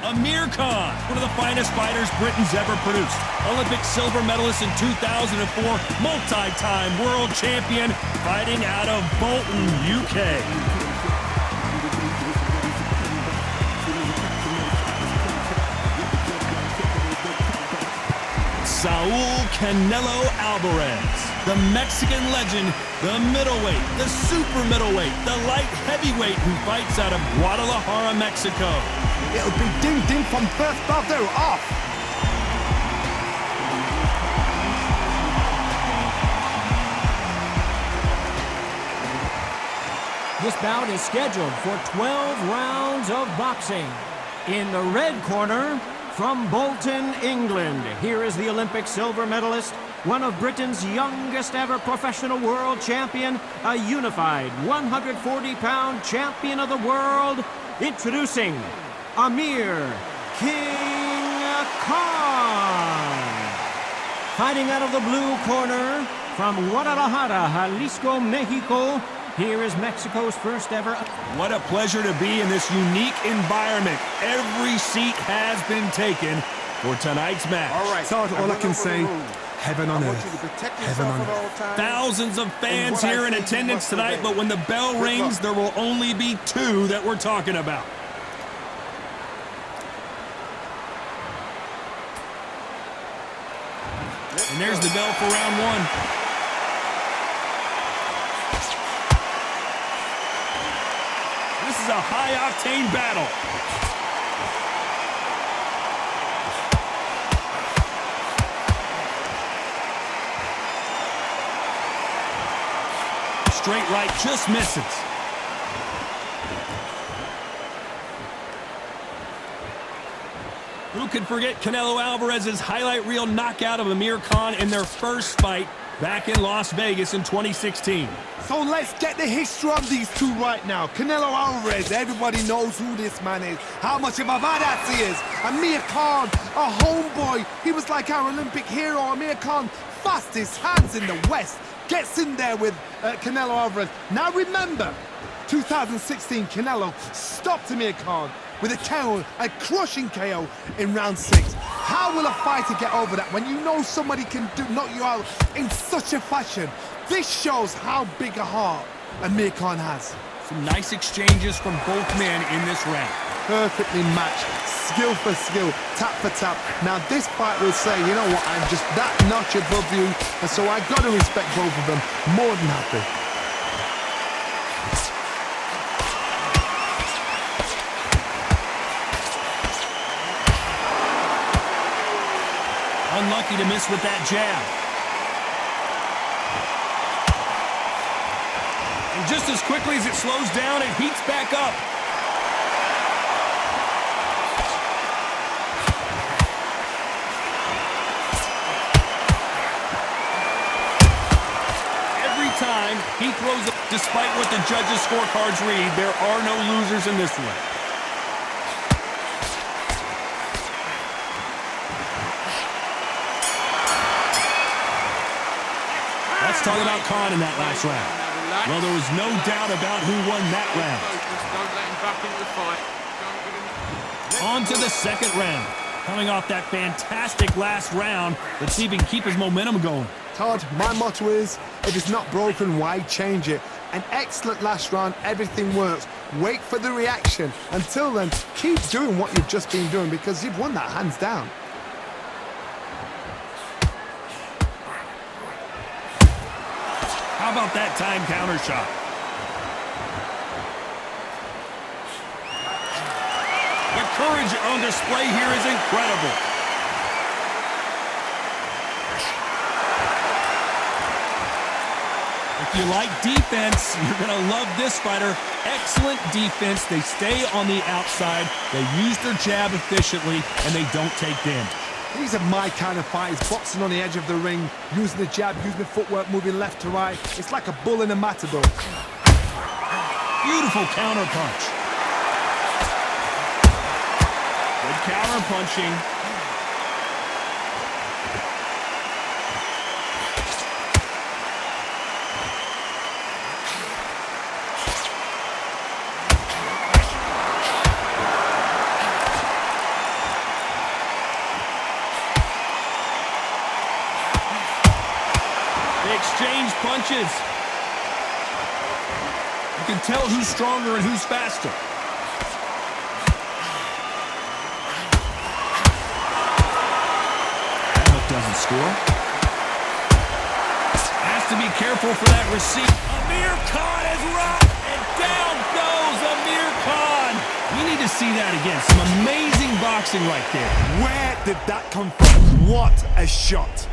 Amir Khan, one of the finest fighters Britain's ever produced. Olympic silver medalist in 2004, multi-time world champion, fighting out of Bolton, UK. Saul Canelo Alvarez, the Mexican legend, the middleweight, the super middleweight, the light heavyweight who fights out of Guadalajara, Mexico. It'll be ding-ding from first brother off. This bout is scheduled for 12 rounds of boxing. In the red corner, from Bolton, England, here is the Olympic silver medalist, one of Britain's youngest ever professional world champion, a unified 140-pound champion of the world, introducing Amir King Khan. Fighting out of the blue corner, from Guadalajara, Jalisco, Mexico, here is Mexico's first ever. What a pleasure to be in this unique environment. Every seat has been taken for tonight's match. All right. So all I can say, heaven on earth. Heaven on earth. Thousands of fans here in attendance tonight, but when the bell rings, there will only be two that we're talking about. And there's the bell for round one. This is a high-octane battle. Straight right just misses. Who could forget Canelo Alvarez's highlight reel knockout of Amir Khan in their first fight back in Las Vegas in 2016. So let's get the history on these two right now. Canelo Alvarez, everybody knows who this man is, how much of a badass he is. Amir Khan, a homeboy. He was like our Olympic hero. Amir Khan, fastest hands in the West, gets in there with Canelo Alvarez. Now remember, 2016, Canelo stopped Amir Khan with a KO, a crushing KO in round 6. How will a fighter get over that when you know somebody can knock you out in such a fashion? This shows how big a heart Amir Khan has. Some nice exchanges from both men in this round. Perfectly matched, skill for skill, tap for tap. Now this fight will say, you know what, I'm just that notch above you, and so I've got to respect both of them more than happy. Unlucky to miss with that jab. And just as quickly as it slows down, it heats back up. Every time he throws up, despite what the judges' scorecards read, there are no losers in this one. Let's talk about Khan in that last round. Well, there was no doubt about who won that round. On to the second round. Coming off that fantastic last round, let's see if he can keep his momentum going. Todd, my motto is, if it's not broken, why change it? An excellent last round, everything works. Wait for the reaction. Until then, keep doing what you've just been doing because you've won that hands down. How about that time counter shot? The courage on display here is incredible. If you like defense, you're going to love this fighter. Excellent defense. They stay on the outside. They use their jab efficiently, and they don't take damage. These are my kind of fighters, boxing on the edge of the ring, using the jab, using the footwork, moving left to right. It's like a bull in a matador. Beautiful counter punch. Good counter punching. punches. You can tell who's stronger and who's faster. That hook doesn't score. Has to be careful for that receipt. Amir Khan is rocked, and down goes Amir Khan. We need to see that again. Some amazing boxing right there. Where did that come from? What a shot.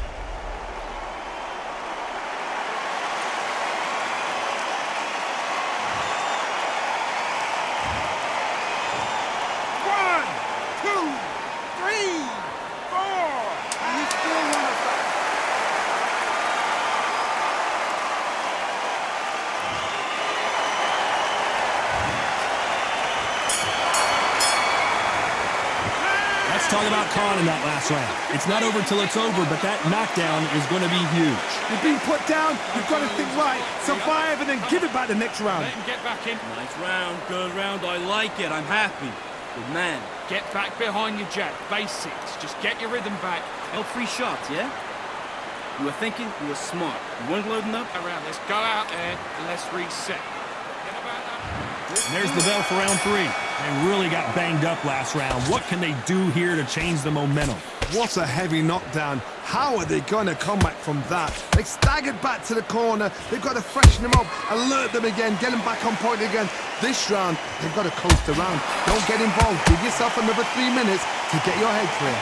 Let's talk about Khan in that last round. It's not over till it's over, but that knockdown is going to be huge. You've been put down, you've got to think right, survive and then give it back the next round. Let him get back in. Nice round, good round, I like it, I'm happy. Good man. Get back behind your jab. Basics. Just get your rhythm back. No free shots, yeah? You were thinking, you were smart. You weren't loading up? Around. Let's go out there and let's reset. Get about that. And there's the bell for round 3. They really got banged up last round. What can they do here to change the momentum? What a heavy knockdown. How are they going to come back from that? They staggered back to the corner. They've got to freshen them up, alert them again, get them back on point again. This round, they've got to coast around. Don't get involved. Give yourself another 3 minutes to get your head clear.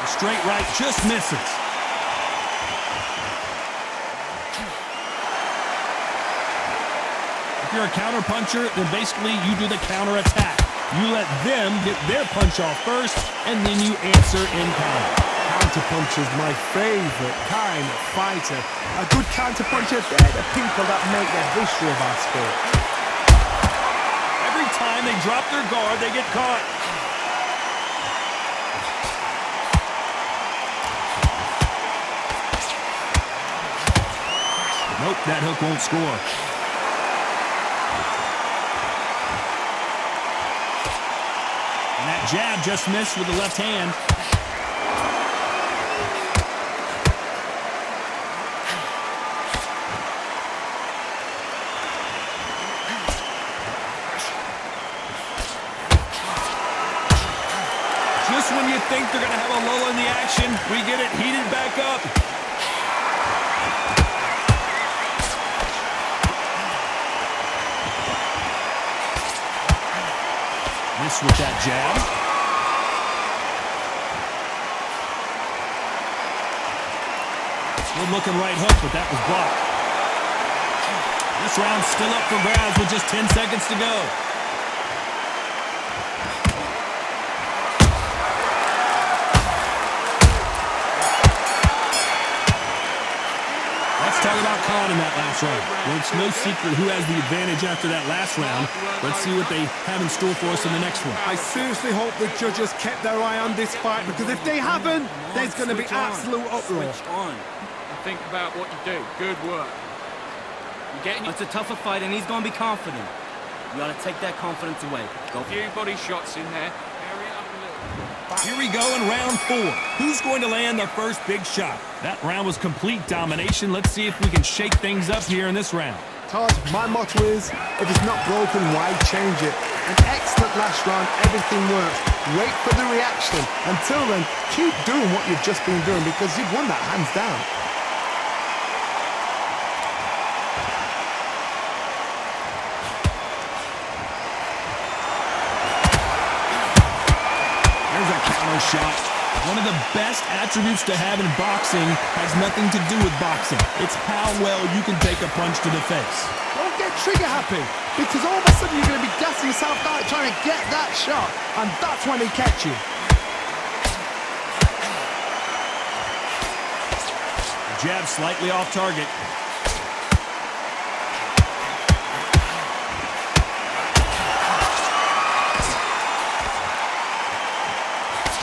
The straight right just misses. If you're a counter-puncher, then basically you do the counter-attack. You let them get their punch off first, and then you answer in kind. Counter-puncher's my favorite kind of fighter. A good counter-puncher, they're the people that make the history of our sport. Every time they drop their guard, they get caught. Nope, that hook won't score. And that jab just missed with the left hand. Just when you think they're going to have a lull in the action, we get it heated back up. Miss with that jab. Good looking right hook, but that was blocked. This round's still up for grabs with just 10 seconds to go. Let's talk about Khan in that last round. Well, it's no secret who has the advantage after that last round. Let's see what they have in store for us in the next one. I seriously hope the judges kept their eye on this fight, because if they haven't, there's going to be absolute uproar. Switch on. Think about what you do. Good work. You're getting It's a tougher fight, and he's going to be confident. You got to take that confidence away. Go. a few body shots in there. Hurry it up a little. Here we go in round 4. Who's going to land the first big shot? That round was complete domination. Let's see if we can shake things up here in this round. Todd, my motto is, if it's not broken, why change it? An excellent last round, everything works. Wait for the reaction. Until then, keep doing what you've just been doing, because you've won that hands down. Shot. One of the best attributes to have in boxing has nothing to do with boxing. It's how well you can take a punch to the face. Don't get trigger happy, because all of a sudden you're going to be gassing yourself out trying to get that shot, and that's when they catch you. Jab slightly off target.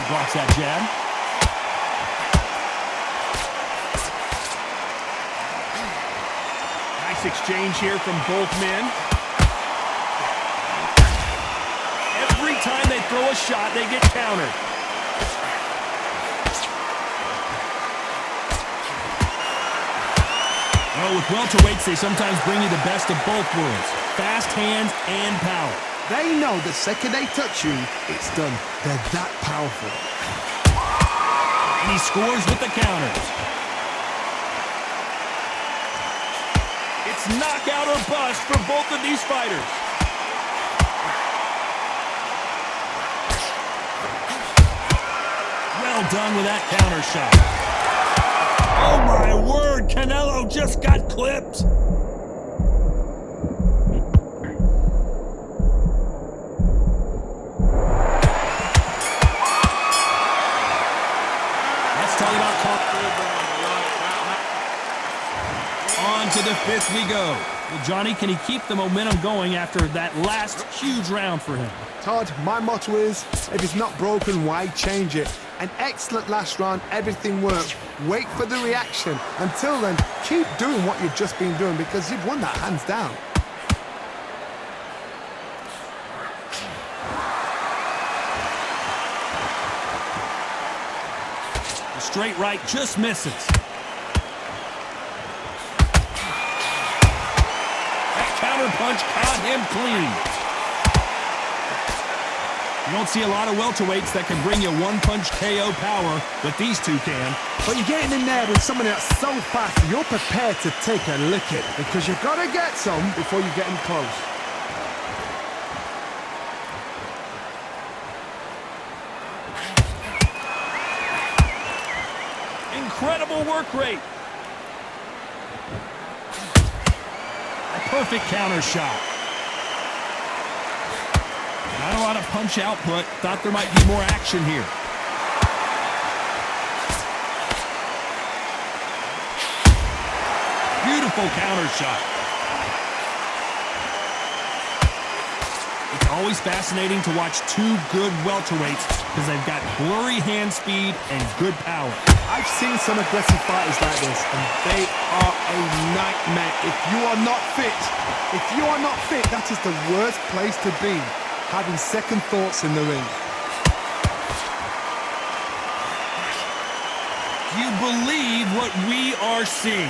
Blocks that jab. Nice exchange here from both men. Every time they throw throw a shot, they get countered. Well, with welterweights, they sometimes bring you the best of both worlds. Fast hands and power. They know the second they touch you, it's done. They're that powerful. And he scores with the counters. It's knockout or bust for both of these fighters. Well done with that counter shot. Oh my word, Canelo just got clipped. Let's talk about on to the fifth we go. Well, Johnny, can he keep the momentum going after that last huge round for him? Todd, my motto is, if it's not broken, why change it? An excellent last round, everything worked. Wait for the reaction. Until then, keep doing what you've just been doing because you've won that hands down. The straight right just misses. That counter punch caught him clean. You don't see a lot of welterweights that can bring you one-punch KO power, but these two can. But you're getting in there with somebody that's so fast, you're prepared to take a licking because you've got to get some before you get in close. Incredible work rate. A perfect counter shot. Not a lot of punch output. Thought there might be more action here. Beautiful counter shot. It's always fascinating to watch two good welterweights because they've got blurry hand speed and good power. I've seen some aggressive fighters like this, and they are a nightmare. If you are not fit, that is the worst place to be. Having second thoughts in the ring. Do you believe what we are seeing?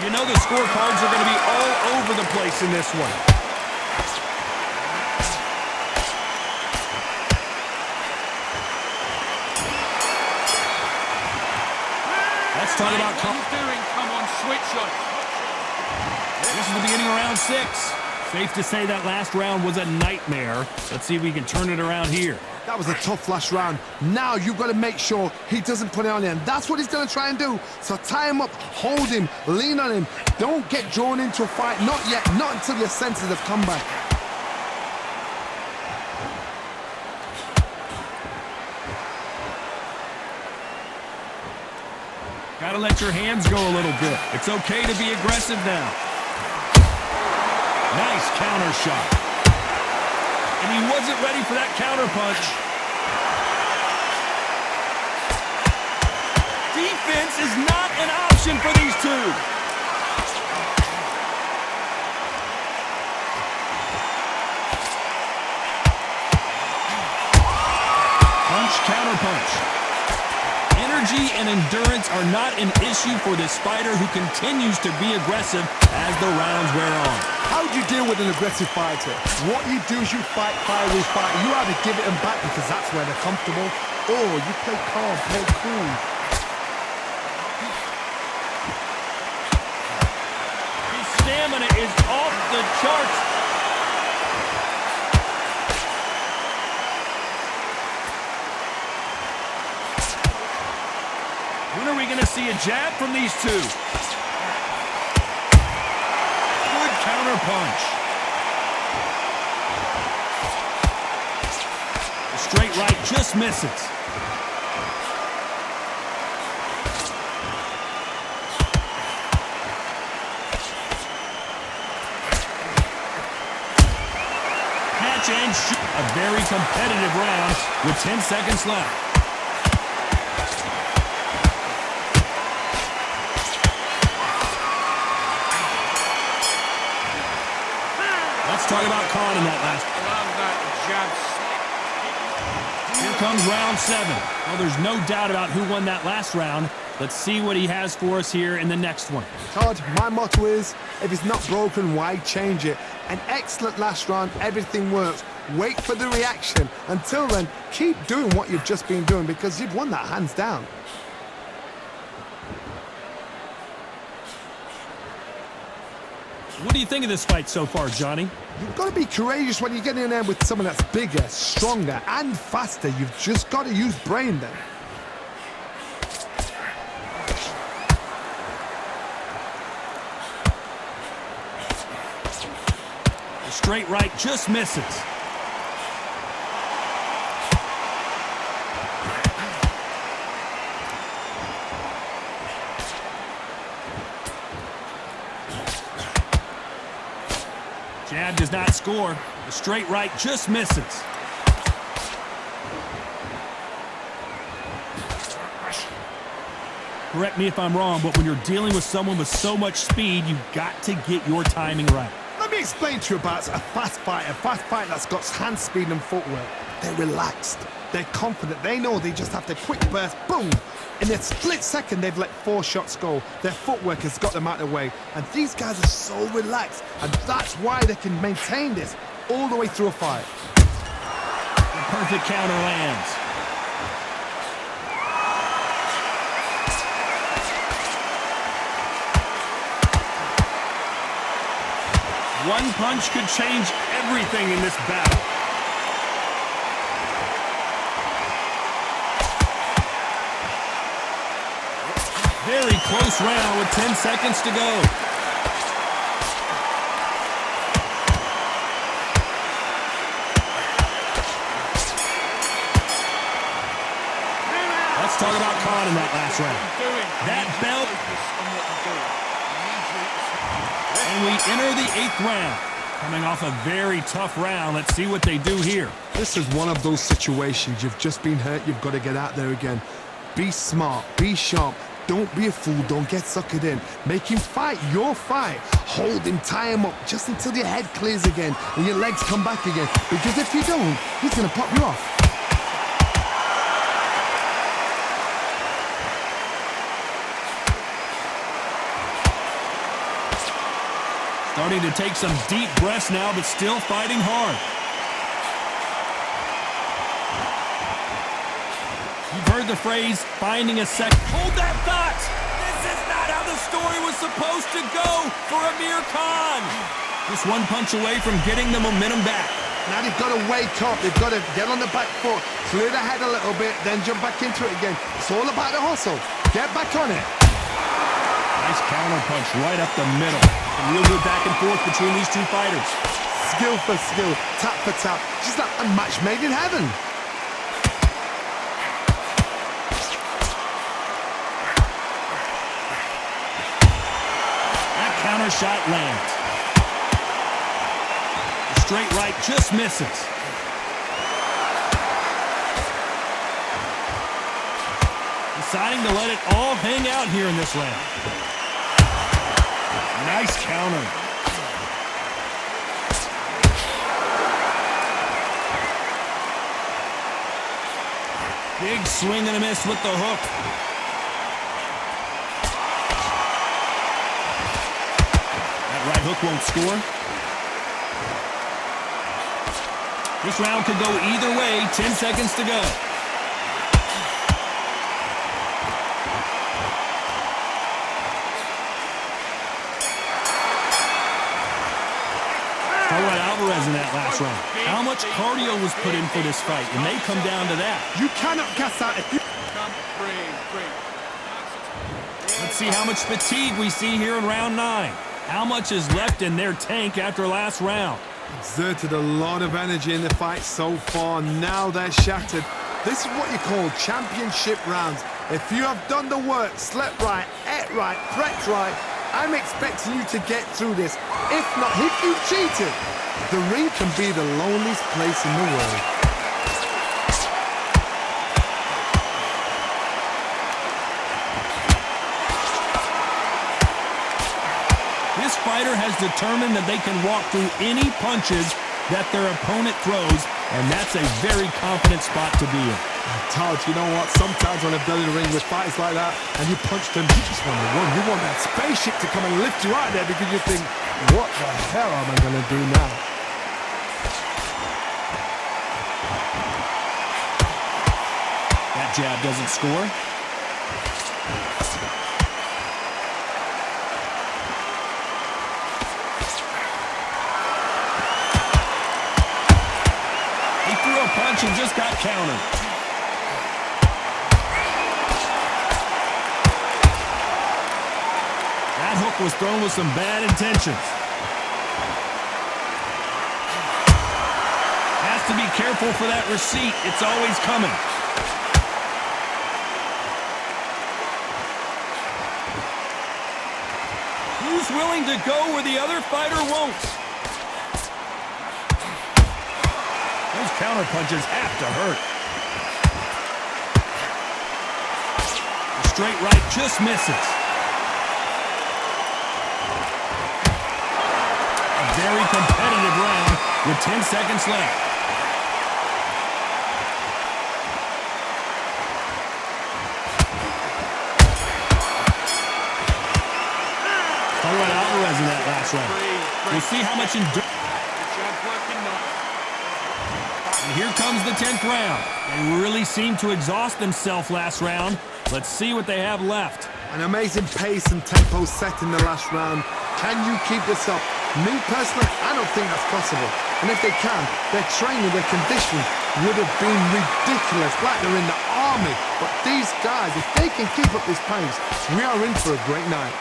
You know the scorecards are going to be all over the place in this one. Let's talk about... What are you doing? Come on, switch on. This is the beginning of round 6. Safe to say that last round was a nightmare. Let's see if we can turn it around here. That was a tough last round. Now you've got to make sure he doesn't put it on him. That's what he's going to try and do. So tie him up, hold him, lean on him. Don't get drawn into a fight. Not yet. Not until your senses have come back. Gotta let your hands go a little bit. It's okay to be aggressive now. Nice counter shot. And he wasn't ready for that counter punch. Defense is not an option for these two. Punch, counter punch. Energy and endurance are not an issue for this fighter who continues to be aggressive as the rounds wear on. How do you deal with an aggressive fighter? What you do is you fight fire with fire. You either give it them back because that's where they're comfortable, or you play calm, play cool. His stamina is off the charts. When are we going to see a jab from these two? Good counter punch. The straight right just misses. Catch and shoot. A very competitive round with 10 seconds left. Let's talk about Khan in that last. Love that jab. Here comes round 7. Well, there's no doubt about who won that last round. Let's see what he has for us here in the next one. Todd, my motto is, if it's not broken, why change it? An excellent last round, everything works. Wait for the reaction. Until then, keep doing what you've just been doing because you've won that hands down. What do you think of this fight so far, Johnny? You've got to be courageous when you get in there with someone that's bigger, stronger, and faster. You've just got to use brain then. The straight right just misses. Jab does not score. The straight right just misses. Correct me if I'm wrong, but when you're dealing with someone with so much speed, you've got to get your timing right. Let me explain to you about a fast fighter that's got hand speed and footwork. They're relaxed. They're confident. They know they just have to quick burst, boom. In a split second, they've let 4 shots go. Their footwork has got them out of the way. And these guys are so relaxed. And that's why they can maintain this all the way through a fight. The perfect counter lands. One punch could change everything in this battle. Very close round with 10 seconds to go. Let's talk about Khan in that last round. That belt. And we enter the 8th round. Coming off a very tough round. Let's see what they do here. This is one of those situations. You've just been hurt. You've got to get out there again. Be smart. Be sharp. Don't be a fool. Don't get suckered in. Make him fight your fight. Hold him, tie him up just until your head clears again and your legs come back again. Because if you don't, he's going to pop you off. Starting to take some deep breaths now, but still fighting hard. You've heard the phrase, finding a second. Hold that thought! This is not how the story was supposed to go for Amir Khan. Just one punch away from getting the momentum back. Now they've got to wake up. They've got to get on the back foot, clear the head a little bit, then jump back into it again. It's all about the hustle. Get back on it. Nice counter punch right up the middle. Some real good back and forth between these two fighters. Skill for skill, tap for tap. Just like a match made in heaven. That counter shot lands. The straight right just misses. Deciding to let it all hang out here in this round. Nice counter. Big swing and a miss with the hook. That right hook won't score. This round could go either way. 10 seconds to go. In that last round. How much cardio was put in for this fight? It may come down to that. You cannot gas out if you... Let's see how much fatigue we see here in round 9. How much is left in their tank after last round? Exerted a lot of energy in the fight so far. Now they're shattered. This is what you call championship rounds. If you have done the work, slept right, ate right, prepped right, I'm expecting you to get through this. If not, if you've cheated, the ring can be the loneliest place in the world. This fighter has determined that they can walk through any punches that their opponent throws, and that's a very confident spot to be in. Todd, you know what? Sometimes when I've done in the ring with fights like that, and you punch them, you just want to run. You want that spaceship to come and lift you out there because you think, what the hell am I going to do now? That jab doesn't score. He threw a punch and just got countered. That hook was thrown with some bad intentions. Has to be careful for that receipt. It's always coming. Who's willing to go where the other fighter won't? Those counter punches have to hurt. The straight right just misses. A very competitive round with 10 seconds left. Alvarez in that last round. We'll see how much endurance. And here comes the 10th round. They really seemed to exhaust themselves last round. Let's see what they have left. An amazing pace and tempo set in the last round. Can you keep this up? Me personally, I don't think that's possible. And if they can, their training, their conditioning would have been ridiculous, like they're in the army. But these guys, if they can keep up this pace, we are in for a great night.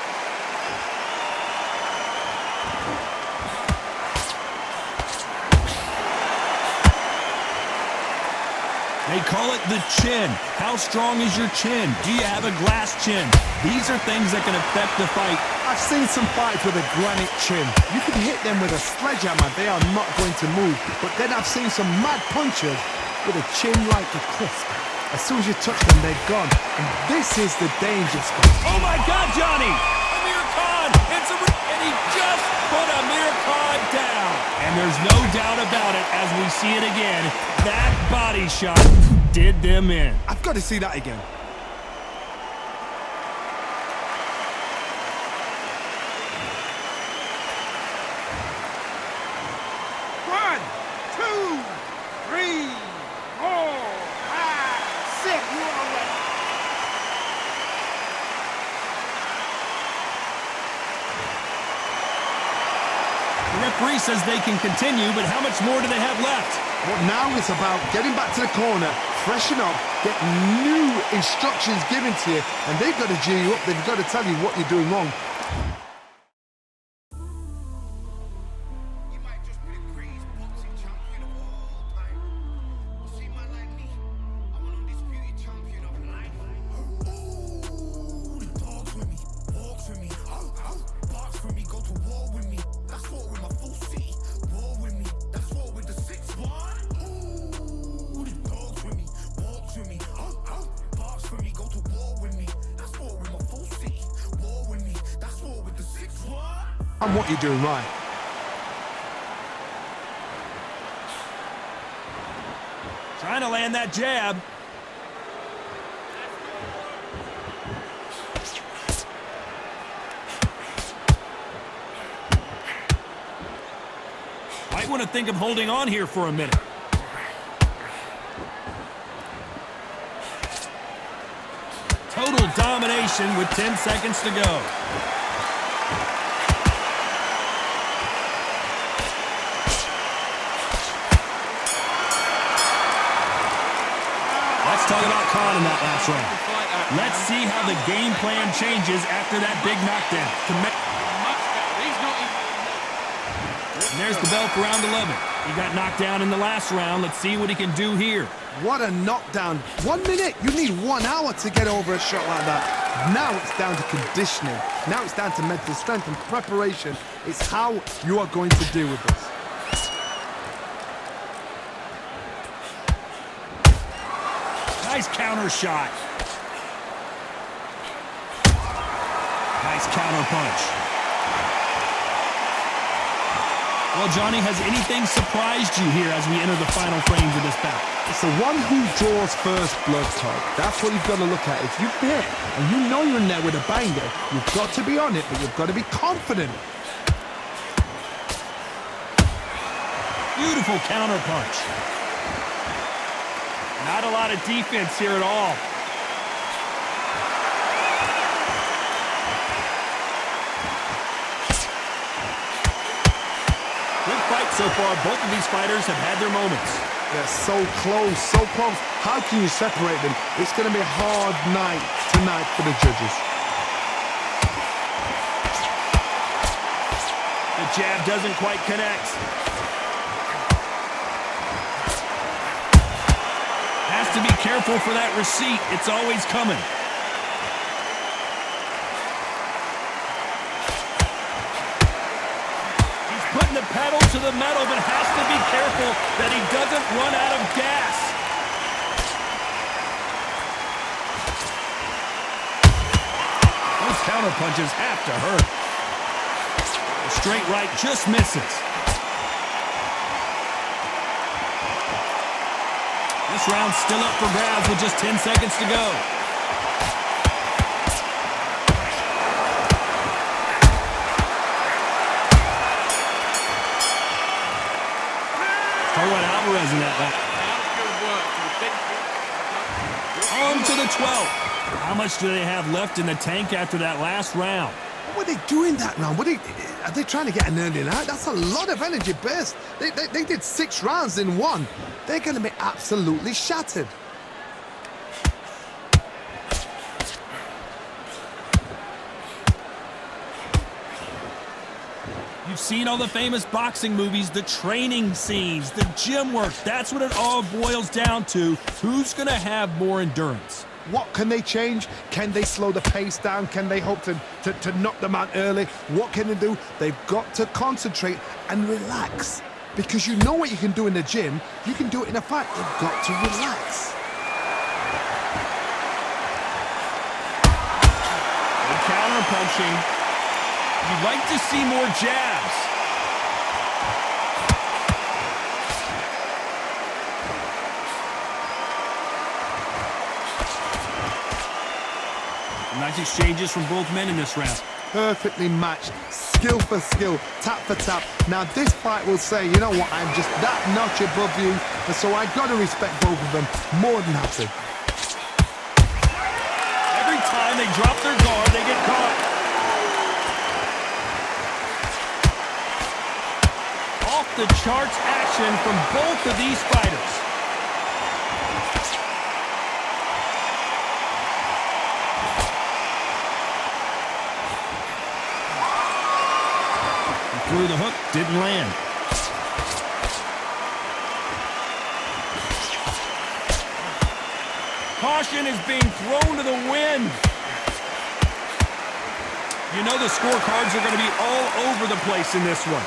They call it the chin. How strong is your chin? Do you have a glass chin? These are things that can affect the fight. I've seen some fights with a granite chin. You can hit them with a sledgehammer, they are not going to move. But then I've seen some mad punchers with a chin like a crisp. As soon as you touch them, they're gone. And this is the danger spot. Oh my God, Johnny! Amir Khan! And he just put Amir Khan down. And there's no doubt about it as we see it again. That body shot did them in. I've got to see that again. One, two, three, four, five, six. You are ready. The referee says they can continue, but how much more do they have left? Well, now it's about getting back to the corner, freshen up, get new instructions given to you, and they've got to G you up. They've got to tell you what you're doing wrong. You might just be the greatest boxing champion of all time. Well, see, man like me, I'm an undisputed champion of life. Ooh, the dogs with me, walks with me, barks for me, go to war with me. That's war with my full city. War with me, that's war with the 6-1. Ooh, the dogs with me, walks with me, barks for me, go to war with me. That's war with my full city. War with me, that's war with the 6-1. And what you're doing right. Trying to land that jab. Might want to think of holding on here for a minute. Total domination with 10 seconds to go. Let's talk about Khan in that last round. Let's see how the game plan changes after that big knockdown. And there's the bell for round 11. He got knocked down in the last round. Let's see what he can do here. What a knockdown. 1 minute, you need 1 hour to get over a shot like that. Now it's down to conditioning. Now it's down to mental strength and preparation. It's how you are going to deal with this. Nice counter shot. Nice counter punch. Well, Johnny, has anything surprised you here as we enter the final frames of this bout? It's the one who draws first blood, Todd. That's what you've got to look at. If you've hit and you know you're in there with a banger, you've got to be on it, but you've got to be confident. Beautiful counter punch. Not a lot of defense here at all. Good fight so far. Both of these fighters have had their moments. They're so close, so close. How can you separate them? It's going to be a hard night tonight for the judges. The jab doesn't quite connect. Has to be careful for that receipt. It's always coming. He's putting the pedal to the metal, but has to be careful that he doesn't run out of gas. Those counter punches have to hurt. The straight right just misses. This round's still up for grabs with just 10 seconds to go. Talk about Alvarez in that back. On to the 12th. How much do they have left in the tank after that last round? What were they doing that round? Are they trying to get an early night? That's a lot of energy burst. They did 6 rounds in one. They're going to be absolutely shattered. You've seen all the famous boxing movies, the training scenes, the gym work. That's what it all boils down to. Who's going to have more endurance? What can they change? Can they slow the pace down? Can they hope to knock them out early? What can they do? They've got to concentrate and relax. Because you know what you can do in the gym, you can do it in a fight. You've got to relax. Good counter punching. You'd like to see more jabs. Nice exchanges from both men in this round. Perfectly matched, skill for skill, tap for tap. Now this fight will say, you know what, I'm just that notch above you, and so I got to respect both of them more than happy. Every time they drop their guard, they get caught. Off the charts action from both of these fighters. Through the hook, didn't land. Caution is being thrown to the wind. You know the scorecards are going to be all over the place in this one.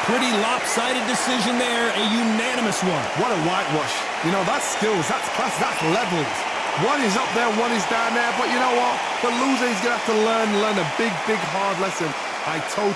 Pretty lopsided decision there, a unanimous one. What a whitewash. You know, that's skills, that's class, that's levels. One is up there, one is down there, but you know what? The loser is going to have to learn a big, hard lesson. I totally